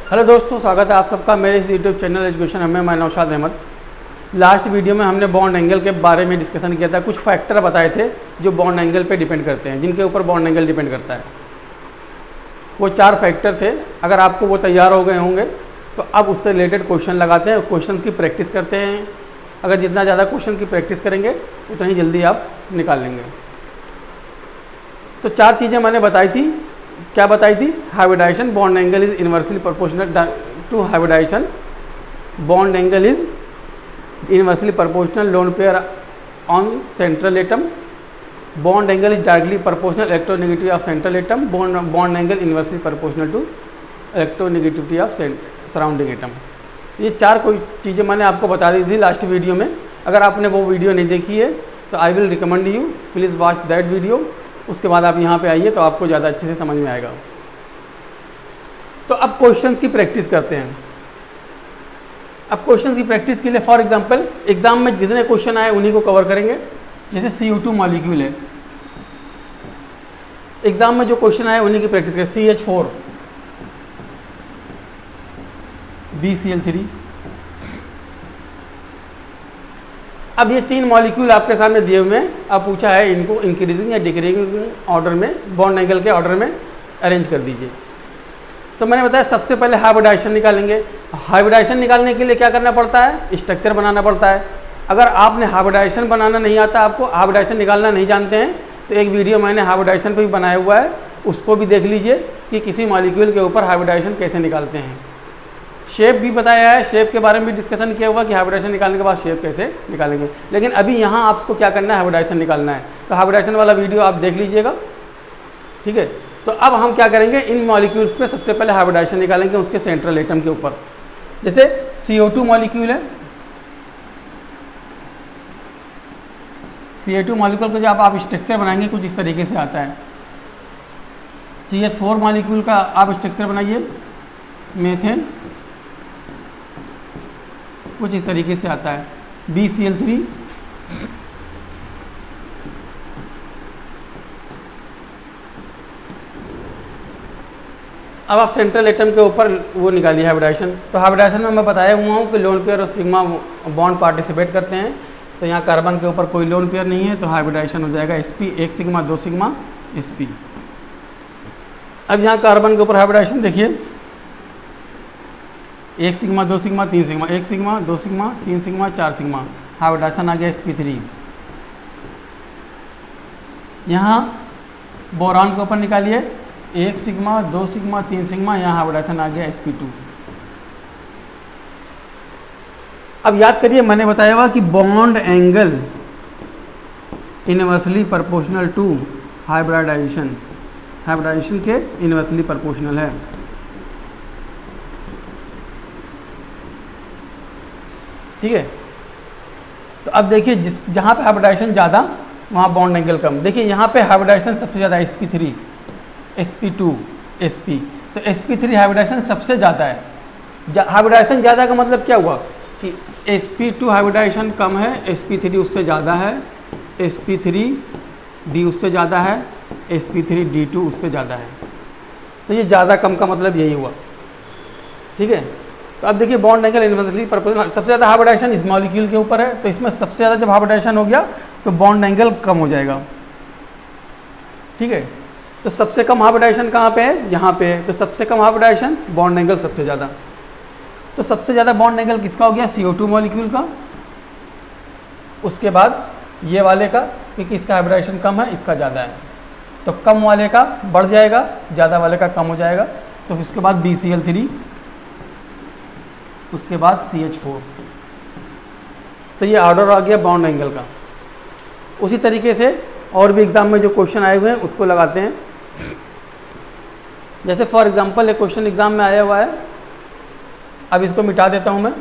Hello दोस्तों, स्वागत है आप सबका मेरे इस यूट्यूब चैनल एजुकेशन हमें। मैं नौशाद अहमद। लास्ट वीडियो में हमने बॉन्ड एंगल के बारे में डिस्कशन किया था। कुछ फैक्टर बताए थे जो बॉन्ड एंगल पे डिपेंड करते हैं, जिनके ऊपर बॉन्ड एंगल डिपेंड करता है। वो 4 फैक्टर थे। अगर आपको वो तैयार हो गए होंगे तो अब उससे रिलेटेड क्वेश्चन लगाते हैं, क्वेश्चन की प्रैक्टिस करते हैं। अगर जितना ज़्यादा क्वेश्चन की प्रैक्टिस करेंगे उतना ही जल्दी आप निकाल लेंगे। तो 4 चीज़ें मैंने बताई थी। क्या बताई थी? Hybridisation, bond angle is inversely proportional to hybridisation, bond angle is inversely proportional lone pair on central atom, bond angle is directly proportional electronegativity of central atom, bond angle inversely proportional to electronegativity of surrounding atom. ये 4 कोई चीज़ें मैंने आपको बता दी थी last video में। अगर आपने वो वीडियो नहीं देखी है तो I will recommend you please watch that video. उसके बाद आप यहाँ पे आइए तो आपको ज़्यादा अच्छे से समझ में आएगा। तो अब क्वेश्चंस की प्रैक्टिस करते हैं। अब क्वेश्चंस की प्रैक्टिस के लिए फॉर एग्जांपल एग्जाम में जितने क्वेश्चन आए उन्हीं को कवर करेंगे। जैसे CO2 मॉलिक्यूल है, एग्जाम में जो क्वेश्चन आए उन्हीं की प्रैक्टिस करें। CH4 BCl3। अब ये 3 मॉलिक्यूल आपके सामने दिए हुए हैं। अब पूछा है इनको इंक्रीजिंग या डिक्रीजिंग ऑर्डर में, बॉन्ड एंगल के ऑर्डर में अरेंज कर दीजिए। तो मैंने बताया सबसे पहले हाइब्रिडाइजेशन निकालेंगे। हाइब्रिडाइजेशन निकालने के लिए क्या करना पड़ता है? स्ट्रक्चर बनाना पड़ता है। अगर आपने हाइब्रिडाइजेशन बनाना नहीं आता, आपको हाइब्रिडाइजेशन निकालना नहीं जानते हैं, तो एक वीडियो मैंने हाइब्रिडाइजेशन पर भी बनाया हुआ है, उसको भी देख लीजिए कि किसी मॉलिक्यूल के ऊपर हाइब्रिडाइजेशन कैसे निकालते हैं। शेप भी बताया है, शेप के बारे में भी डिस्कशन किया हुआ कि हाइब्रिडाइजेशन निकालने के बाद शेप कैसे निकालेंगे। लेकिन अभी यहाँ आपको क्या करना है? हाइब्रिडाइजेशन निकालना है। तो हाइब्रिडाइजेशन वाला वीडियो आप देख लीजिएगा, ठीक है। तो अब हम क्या करेंगे? इन मॉलिक्यूल्स पे सबसे पहले हाइब्रिडाइजेशन निकालेंगे उसके सेंट्रल एटम के ऊपर। जैसे CO2 मॉलिक्यूल है, CO2 मॉलिक्यूल को जब आप स्ट्रक्चर बनाएंगे कुछ इस तरीके से आता है। CH4 मॉलिक्यूल का आप स्ट्रक्चर बनाइए, मेथेन, कुछ इस तरीके से आता है। BCl3, अब आप सेंट्रल एटम के ऊपर वो निकालिए हाइब्रिडाइजेशन। तो हाइब्रिडाइजेशन में मैं बताया हुआ हूँ कि लोन पेयर और सिग्मा बॉन्ड पार्टिसिपेट करते हैं। तो यहाँ कार्बन के ऊपर कोई लोन पेयर नहीं है, तो हाइब्रिडाइजेशन हो जाएगा sp, 1 सिग्मा 2 सिग्मा sp। अब यहाँ कार्बन के ऊपर हाइब्रिडाइजेशन देखिए, 1 sigma 2 sigma 3 sigma, 1 sigma 2 sigma 3 sigma 4 sigma, hybridization आ गया sp3। यहाँ बोरान के ऊपर निकालिए, 1 सिग्मा 2 सिग्मा 3 सिग्मा, यहाँ हाइब्रिडाइजेशन आ गया sp2। अब याद करिए मैंने बताया हुआ कि bond angle inversely proportional to hybridization, hybridization के इनवर्सली प्रोपोर्शनल है। ठीक है। तो अब देखिए जहाँ पे हाइब्रिडाइजेशन ज़्यादा वहाँ बॉन्ड एंगल कम। देखिए यहाँ पे हाइब्रिडाइजेशन सबसे ज़्यादा sp3, sp2, sp। तो sp3 हाइब्रिडाइजेशन सबसे ज़्यादा है। हाइब्रिडाइजेशन ज़्यादा का मतलब क्या हुआ कि sp2 हाइब्रिडाइजेशन कम है, sp3 उससे ज़्यादा है, sp3d उससे ज़्यादा है, sp3d2 उससे ज़्यादा है। तो ये ज़्यादा कम का मतलब यही हुआ, ठीक है। तो अब देखिए बॉन्ड एंगल इनवर्सली प्रोपोर्शनल, सबसे ज़्यादा हाइब्रिडाइजेशन इस मॉलिक्यूल के ऊपर है। तो इसमें सबसे ज़्यादा जब हाइब्रिडाइजेशन हो गया तो बॉन्ड एंगल कम हो जाएगा, ठीक है। तो सबसे कम हाइब्रिडाइजेशन कहाँ पे है? यहाँ पे है। तो सबसे कम हाइब्रिडाइजेशन, बॉन्ड एंगल सबसे ज़्यादा। तो सबसे ज़्यादा बॉन्ड एंगल किसका हो गया? CO2 मॉलिक्यूल का। उसके बाद ये वाले का, क्योंकि इसका हाइब्रिडाइजेशन कम है, इसका ज़्यादा है। तो कम वाले का बढ़ जाएगा, ज़्यादा वाले का कम हो जाएगा। तो उसके बाद BCl3, उसके बाद CH4। तो ये ऑर्डर आ गया बॉन्ड एंगल का। उसी तरीके से और भी एग्जाम में जो क्वेश्चन आए हुए हैं उसको लगाते हैं। जैसे फॉर एग्जांपल एक क्वेश्चन एग्जाम में आया हुआ है, अब इसको मिटा देता हूं मैं।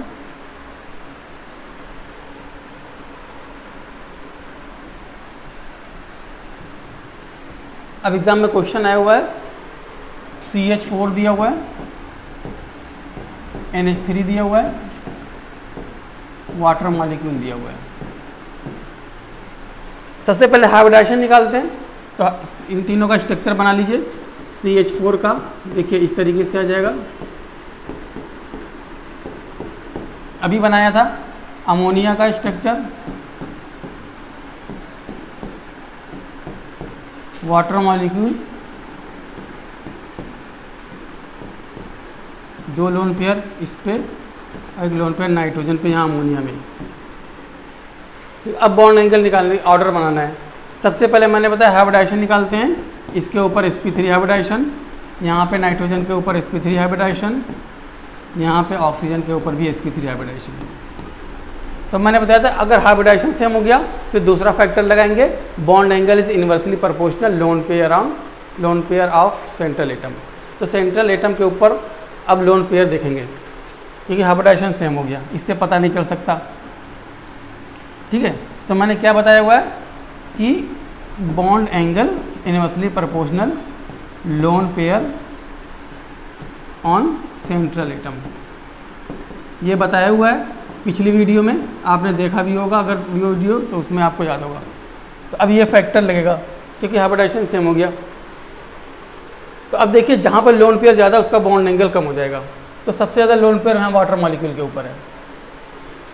अब एग्जाम में क्वेश्चन आया हुआ है, CH4 दिया हुआ है, NH3 दिया हुआ है, वाटर मॉलिक्यूल दिया हुआ है। सबसे पहले हाइब्रिडाइजेशन निकालते हैं। तो इन तीनों का स्ट्रक्चर बना लीजिए। CH4 का देखिए इस तरीके से आ जाएगा, अभी बनाया था अमोनिया का structure, water molecule, 2 lone pair इस पे, एक लोन पेयर नाइट्रोजन पे, यहाँ अमोनिया में। अब बॉन्ड एंगल निकालने ऑर्डर बनाना है। सबसे पहले मैंने बताया हाइब्रिडाइजेशन निकालते हैं। इसके ऊपर sp3 हाइब्रिडाइजेशन, यहाँ पे नाइट्रोजन के ऊपर sp3 हाइब्रिडाइजेशन, यहाँ पे ऑक्सीजन के ऊपर भी sp3 हाइब्रिडाइजेशन। तो मैंने बताया था अगर हाइब्रिडाइजेशन सेम हो गया फिर दूसरा फैक्टर लगाएंगे, bond angle is inversely proportional lone pair of central atom. तो सेंट्रल एटम के ऊपर अब लोन पेयर देखेंगे क्योंकि हाइब्रिडाइजेशन सेम हो गया, इससे पता नहीं चल सकता। ठीक है, तो मैंने क्या बताया हुआ है कि bond angle inversely proportional lone pair on central atom, ये बताया हुआ है पिछली वीडियो में, आपने देखा भी होगा अगर वीडियो तो उसमें आपको याद होगा। तो अब ये फैक्टर लगेगा क्योंकि हाइब्रिडाइजेशन सेम हो गया। तो अब देखिए जहाँ पर लोन पेयर ज़्यादा उसका बॉन्ड एंगल कम हो जाएगा। तो सबसे ज़्यादा लोन पेयर यहाँ वाटर मॉलिक्यूल के ऊपर है,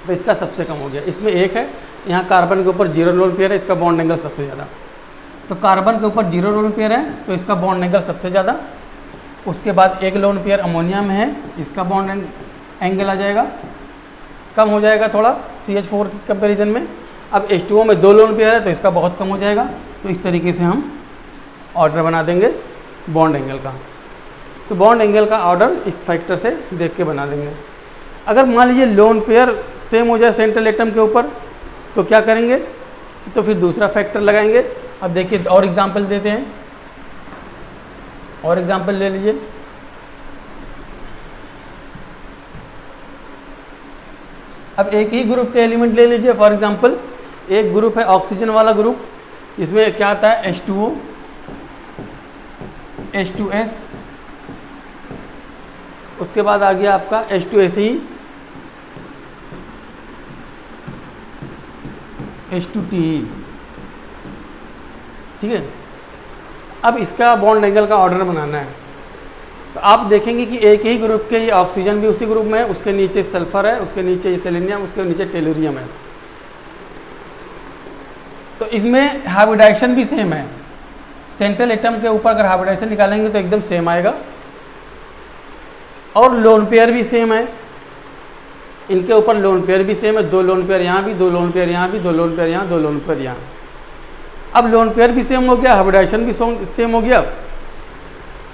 तो इसका सबसे कम हो गया। इसमें एक है, यहाँ कार्बन के ऊपर 0 लोन पेयर है, इसका बॉन्ड एंगल सबसे ज़्यादा। तो कार्बन के ऊपर 0 लोन पेयर है तो इसका बॉन्ड एंगल सबसे ज़्यादा। उसके बाद एक लोन पेयर अमोनिया में है, इसका बॉन्ड एंगल आ जाएगा, कम हो जाएगा थोड़ा CH4 के कंपेरिजन में। अब H2O में 2 लोन पेयर है तो इसका बहुत कम हो जाएगा। तो इस तरीके से हम ऑर्डर बना देंगे बॉन्ड एंगल का। तो बॉन्ड एंगल का ऑर्डर इस फैक्टर से देख के बना देंगे। अगर मान लीजिए लोन पेयर सेम हो जाए सेंट्रल एटम के ऊपर तो क्या करेंगे, तो फिर दूसरा फैक्टर लगाएंगे। अब देखिए और एग्जांपल देते हैं, और एग्जांपल ले लीजिए। अब एक ही ग्रुप के एलिमेंट ले लीजिए। फॉर एग्जांपल एक ग्रुप है ऑक्सीजन वाला ग्रुप, इसमें क्या आता है H2O, H2S, उसके बाद आ गया आपका H2SE, H2TE। ठीक है, अब इसका बॉन्ड एंगल का ऑर्डर बनाना है। तो आप देखेंगे कि एक ही ग्रुप के ये ऑक्सीजन भी उसी ग्रुप में है, उसके नीचे सल्फर है, उसके नीचे सेलेनियम, उसके नीचे टेलुरियम है। तो इसमें हाइब्रिडाइजेशन भी सेम है। सेंट्रल एटम के ऊपर अगर हाइब्रिडाइजेशन निकालेंगे तो एकदम सेम आएगा, और लोन पेयर भी सेम है। इनके ऊपर लोन पेयर भी सेम है, 2 लोन पेयर यहाँ भी, 2 लोन पेयर यहाँ भी, 2 लोन पेयर यहाँ, 2 लोन पेयर यहाँ। अब लोन पेयर भी सेम हो गया, हाइब्रिडाइजेशन भी सेम हो गया।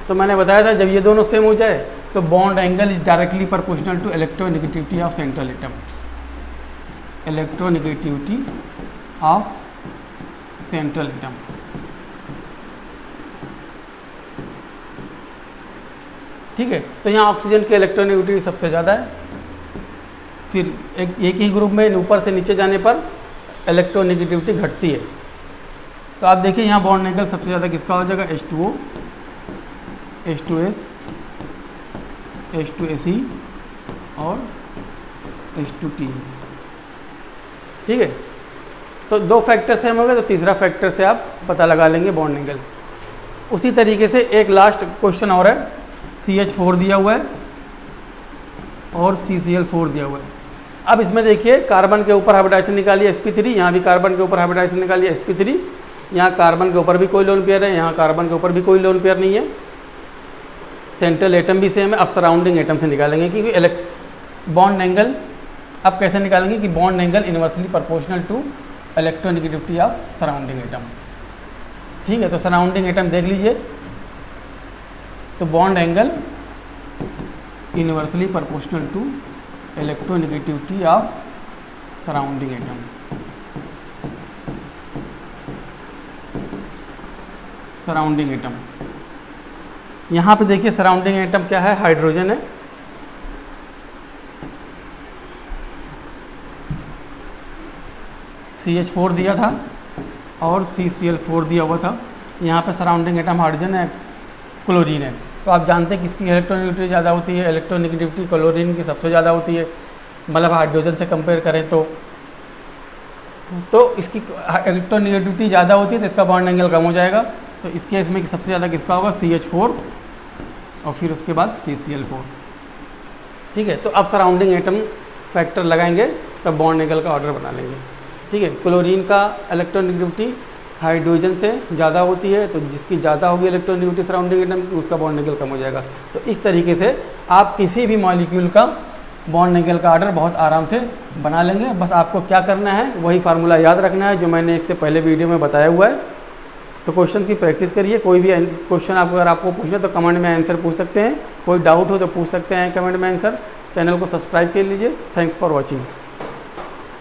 तो मैंने बताया था जब ये दोनों सेम हो जाए तो bond angle is directly proportional to electronegativity of central atom, electronegativity of central atom. ठीक है, तो यहाँ ऑक्सीजन की इलेक्ट्रोनेगेटिविटी सबसे ज़्यादा है। फिर एक ही ग्रुप में ऊपर से नीचे जाने पर इलेक्ट्रोनेगेटिविटी घटती है। तो आप देखिए यहाँ बॉन्ड एंगल सबसे ज़्यादा किसका हो जाएगा, H2O, H2S, H2SE और H2TE। ठीक है, तो 2 फैक्टर सेम हो गए, तो तीसरा फैक्टर से आप पता लगा लेंगे बॉन्ड एंगल। उसी तरीके से एक लास्ट क्वेश्चन और है, CH4 दिया हुआ है और CCl4 दिया हुआ है। अब इसमें देखिए कार्बन के ऊपर हाइब्रिडाइजेशन निकालिए sp3, यहाँ भी कार्बन के ऊपर हाइब्रिडाइजेशन निकालिए sp3, यहाँ कार्बन के ऊपर भी कोई लोन पेयर है, यहाँ कार्बन के ऊपर भी कोई लोन पेयर नहीं है। सेंट्रल एटम भी सेम है। अब सराउंडिंग एटम से निकालेंगे क्योंकि बॉन्ड एंगल अब कैसे निकालेंगे कि bond angle inversely proportional to electronegativity of surrounding atom. ठीक है, तो सराउंडिंग एटम देख लीजिए, तो bond angle inversely proportional to electronegativity of surrounding atom. Surrounding atom, यहाँ पे देखिए सराउंडिंग एटम क्या है, हाइड्रोजन है। CH4 दिया था और CCl4 दिया हुआ था। यहाँ पे सराउंडिंग एटम हाइड्रोजन है, क्लोरीन है। तो आप जानते हैं किसकी इलेक्ट्रोनेगेटिविटी ज़्यादा होती है, इलेक्ट्रोनेगेटिविटी क्लोरीन की सबसे ज़्यादा होती है। मतलब हाइड्रोजन से कंपेयर करें तो इसकी इलेक्ट्रोनेगेटिविटी ज़्यादा होती है, तो इसका बॉन्ड एंगल कम हो जाएगा। तो इस केस में सबसे ज़्यादा किसका होगा, CH4 और फिर उसके बाद CCl4। ठीक है, तो अब सराउंडिंग एटम फैक्टर लगाएंगे तब बॉन्ड एंगल का ऑर्डर बना लेंगे। ठीक है, क्लोरीन का इलेक्ट्रोनेगेटिविटी हाइड्रोजन से ज़्यादा होती है, तो जिसकी ज़्यादा होगी इलेक्ट्रोनेगेटिविटी सराउंडिंग एटम की, उसका बॉन्ड एंगल कम हो जाएगा। तो इस तरीके से आप किसी भी मॉलिक्यूल का बॉन्ड एंगल का ऑर्डर बहुत आराम से बना लेंगे। बस आपको क्या करना है, वही फार्मूला याद रखना है जो मैंने इससे पहले वीडियो में बताया हुआ है। तो क्वेश्चन की प्रैक्टिस करिए। कोई भी क्वेश्चन अगर आपको पूछना तो कमेंट में आंसर पूछ सकते हैं, कोई डाउट हो तो पूछ सकते हैं कमेंट में आंसर। चैनल को सब्सक्राइब कर लीजिए। Thanks for watching.